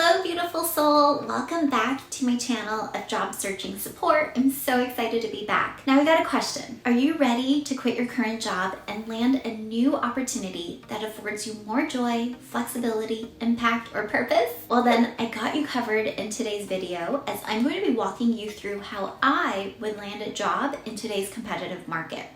Hello, beautiful soul. Welcome back to my channel of job searching support. I'm so excited to be back. Now I got a question. Are you ready to quit your current job and land a new opportunity that affords you more joy, flexibility, impact, or purpose? Well then, I got you covered in today's video, as I'm going to be walking you through how I would land a job in today's competitive market.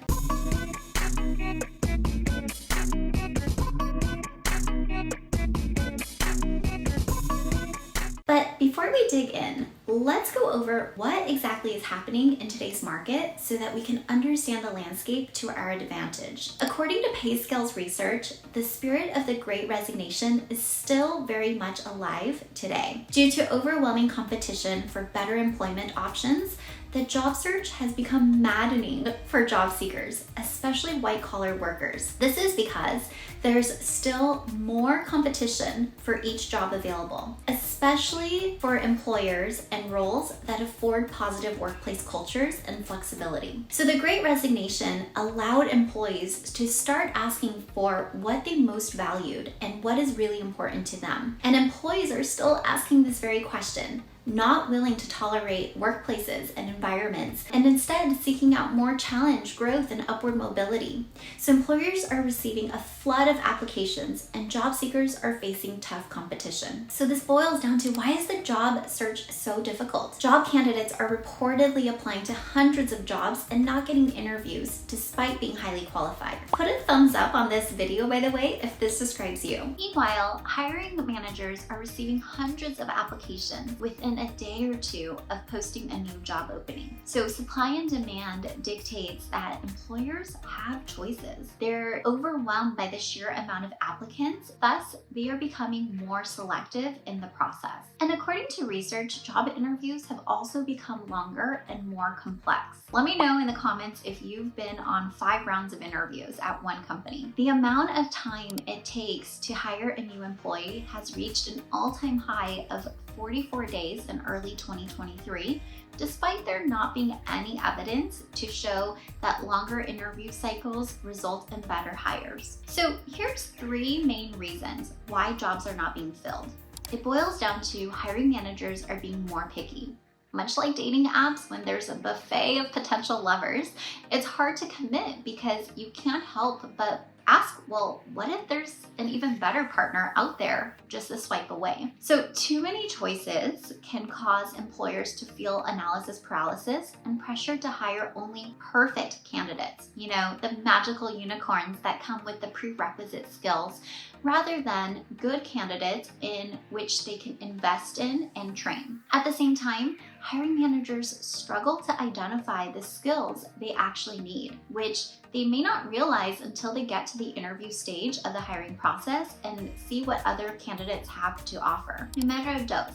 But before we dig in, let's go over what exactly is happening in today's market so that we can understand the landscape to our advantage. According to PayScale's research, the spirit of the Great Resignation is still very much alive today. Due to overwhelming competition for better employment options, the job search has become maddening for job seekers, especially white-collar workers. This is because there's still more competition for each job available, especially for employers and roles that afford positive workplace cultures and flexibility. So the Great Resignation allowed employees to start asking for what they most valued and what is really important to them. And employees are still asking this very question, not willing to tolerate workplaces and environments, and instead seeking out more challenge, growth, and upward mobility. So employers are receiving a flood of applications and job seekers are facing tough competition. So this boils down to, why is the job search so difficult? Job candidates are reportedly applying to hundreds of jobs and not getting interviews despite being highly qualified. Put a thumbs up on this video, by the way, if this describes you. Meanwhile, hiring managers are receiving hundreds of applications within a day or two of posting a new job opening. So supply and demand dictates that employers have choices. They're overwhelmed by the sheer amount of applicants, thus they are becoming more selective in the process. And according to research, job interviews have also become longer and more complex. Let me know in the comments if you've been on 5 rounds of interviews at one company. The amount of time it takes to hire a new employee has reached an all-time high of 44 days in early 2023, despite there not being any evidence to show that longer interview cycles result in better hires. So here's 3 main reasons why jobs are not being filled. It boils down to hiring managers are being more picky. Much like dating apps, when there's a buffet of potential lovers, it's hard to commit because you can't help but ask, well, what if there's an even better partner out there just a swipe away? So too many choices can cause employers to feel analysis paralysis and pressure to hire only perfect candidates, the magical unicorns that come with the prerequisite skills, rather than good candidates in which they can invest in and train. At the same time, hiring managers struggle to identify the skills they actually need, which they may not realize until they get to the interview stage of the hiring process and see what other candidates have to offer. Numero dos.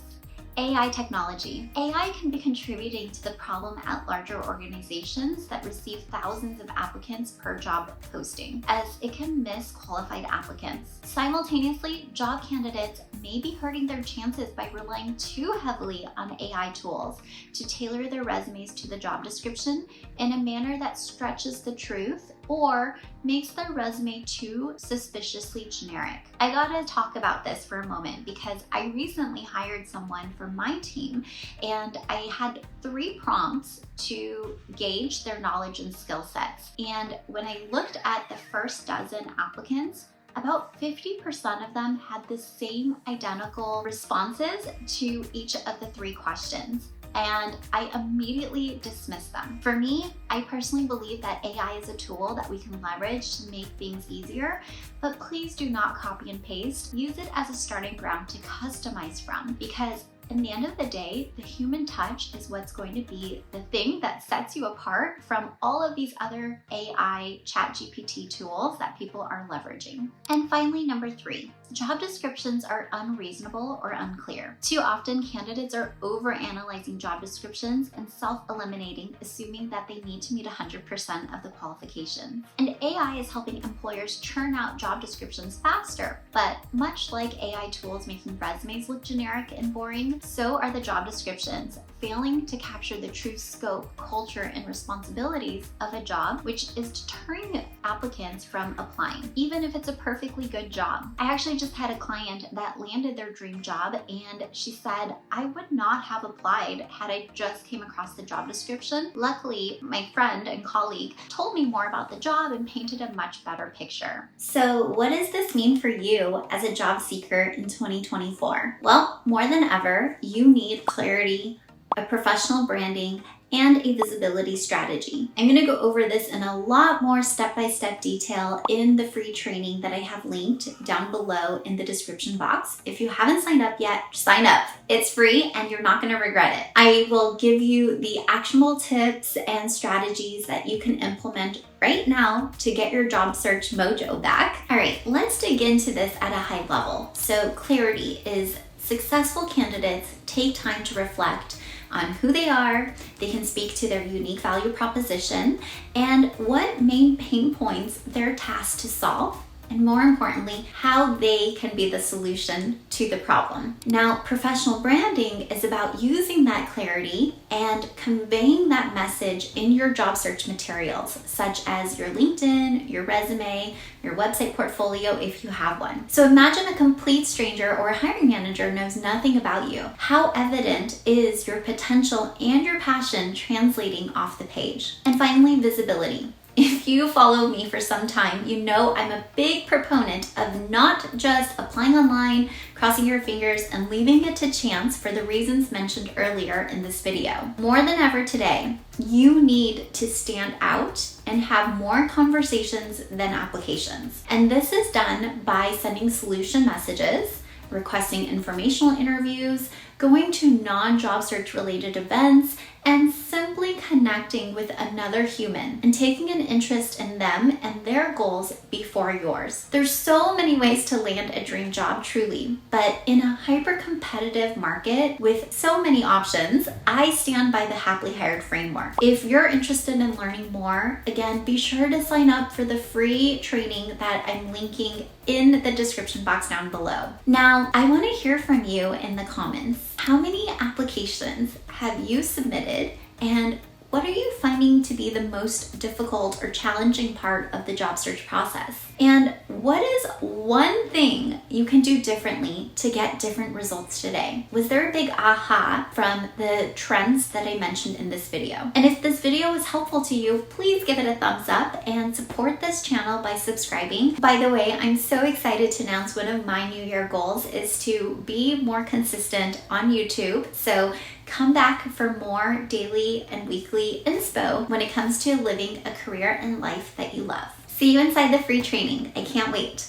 AI technology. AI can be contributing to the problem at larger organizations that receive thousands of applicants per job posting, as it can miss qualified applicants. Simultaneously, job candidates may be hurting their chances by relying too heavily on AI tools to tailor their resumes to the job description in a manner that stretches the truth or makes their resume too suspiciously generic. I gotta talk about this for a moment because I recently hired someone for my team and I had 3 prompts to gauge their knowledge and skill sets. And when I looked at the first dozen applicants, about 50% of them had the same identical responses to each of the 3 questions. And I immediately dismissed them. For me, I personally believe that AI is a tool that we can leverage to make things easier, but please do not copy and paste. Use it as a starting ground to customize from, because in the end of the day, the human touch is what's going to be the thing that sets you apart from all of these other AI ChatGPT tools that people are leveraging. And finally, number 3, job descriptions are unreasonable or unclear. Too often, candidates are overanalyzing job descriptions and self-eliminating, assuming that they need to meet 100% of the qualifications. And AI is helping employers churn out job descriptions faster, but much like AI tools making resumes look generic and boring, so are the job descriptions failing to capture the true scope, culture, and responsibilities of a job, which is deterring applicants from applying, even if it's a perfectly good job. I actually just had a client that landed their dream job, and she said, I would not have applied had I just came across the job description. Luckily, my friend and colleague told me more about the job and painted a much better picture. So what does this mean for you as a job seeker in 2024? Well, more than ever, you need clarity, a professional branding, and a visibility strategy. I'm going to go over this in a lot more step-by-step detail in the free training that I have linked down below in the description box. If you haven't signed up yet, sign up. It's free and you're not going to regret it. I will give you the actionable tips and strategies that you can implement right now to get your job search mojo back. All right, let's dig into this at a high level. So clarity is successful candidates take time to reflect on who they are, they can speak to their unique value proposition, and what main pain points they're tasked to solve, and more importantly, how they can be the solution to the problem. Now, professional branding is about using that clarity and conveying that message in your job search materials, such as your LinkedIn, your resume, your website portfolio if you have one. So imagine a complete stranger or a hiring manager knows nothing about you. How evident is your potential and your passion translating off the page? And finally, visibility. If you follow me for some time, you know I'm a big proponent of not just applying online, crossing your fingers, and leaving it to chance for the reasons mentioned earlier in this video. More than ever today, you need to stand out and have more conversations than applications. And this is done by sending solution messages, requesting informational interviews, going to non-job search related events, and simply connecting with another human and taking an interest in them and their goals before yours. There's so many ways to land a dream job, truly, but in a hyper-competitive market with so many options, I stand by the Happily Hired framework. If you're interested in learning more, again, be sure to sign up for the free training that I'm linking in the description box down below. Now, I want to hear from you in the comments. How many applications have you submitted, and what are you finding to be the most difficult or challenging part of the job search process? And what is one thing you can do differently to get different results today? Was there a big aha from the trends that I mentioned in this video? And if this video was helpful to you, please give it a thumbs up and support this channel by subscribing. By the way, I'm so excited to announce one of my New Year goals is to be more consistent on YouTube. So come back for more daily and weekly inspo when it comes to living a career and life that you love. See you inside the free training. I can't wait.